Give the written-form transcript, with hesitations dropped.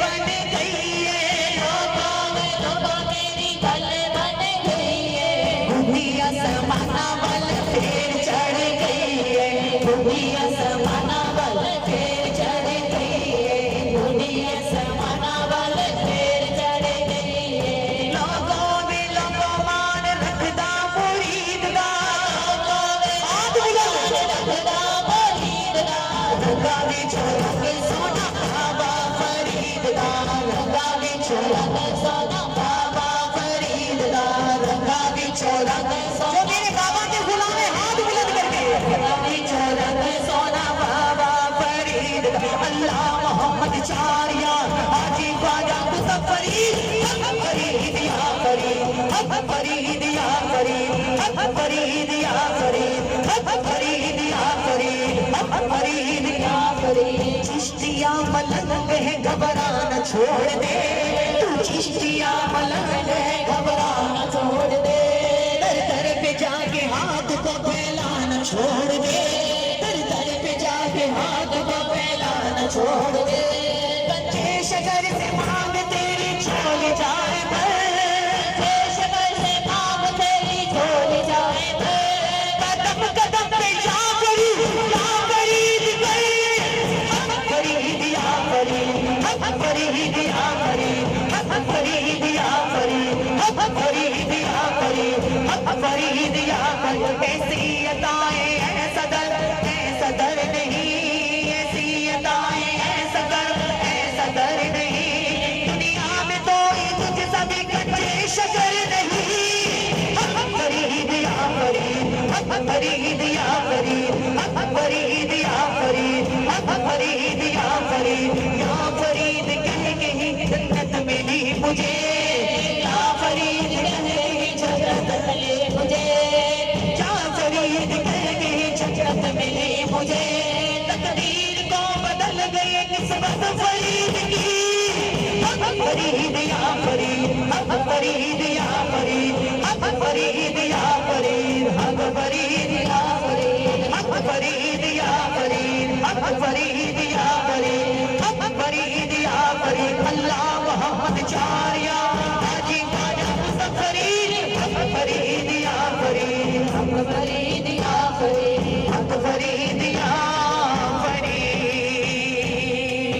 बन गई है, लोगों में मेरी गल बन गई है, दुनिया समाना बल फिर चढ़ गई है, दुनिया समाना बल फिर चढ़ गई है, दुनिया समाना बल फिर चढ़ गई है। लोगों में लोगों मान रखदा मुरीद दा, लोगों में मान रखदा मुरीद दा, रंगा विच रंग सोना बाबा फरीद दा, रंगा विच रंग सोना बाबा फरीद दा, रंगा विच रंग सोना। जो मेरे बाबा के गुलाम है हाथ बुलंद करके, रंगा विच रंग सोना बाबा फरीद दा। अल्लाह मोहम्मद चार यार हाजी ख्वाजा मुज़फ़्फ़रीद, फरीद या फरीद, फरीद या फरीद, फरीद या फरीद, फरीद या फरीद, फरीद या फरीद। चिश्तिया मलंग है घबराना छोड़ दे, तू चिश्तिया मलंग है घबराना छोड़ दे, दर दर पे जाके हाथ को फैलाना छोड़ दे, दर दर पे जाके हाथ को फैलाना छोड़ दे। कच्चे शगर से मांग तेरी झोल जाए भर, कच्चे शगर से मांग तेरी झोल जाए भर, कदम कदम पे जा फरीद गए, फरीद या फरीद, फरीद या फरीद, फरीद या फरीद, फरीद या फरीद, फरीद या फरीद। ऐसी अदाएं ऐ सदर नहीं, ऐसी अदाएं ऐ सदर नहीं, दुनिया में तो तुझ सभी कच्चे शकर नहीं। फरीद या फरीद, फरीद या फरीद, फरीद या फरीद, फरीद या फरीद, या फरीद कह के ही जन्नत मिली मुझे, या फरीद कह के ही जन्नत मिली मुझे, या फरीद कह के ही जन्नत मिली मुझे। तकदीर को बदल गई किस्मत फरीद की, फरीद या फरीद, फरीद या फरीद, फरीद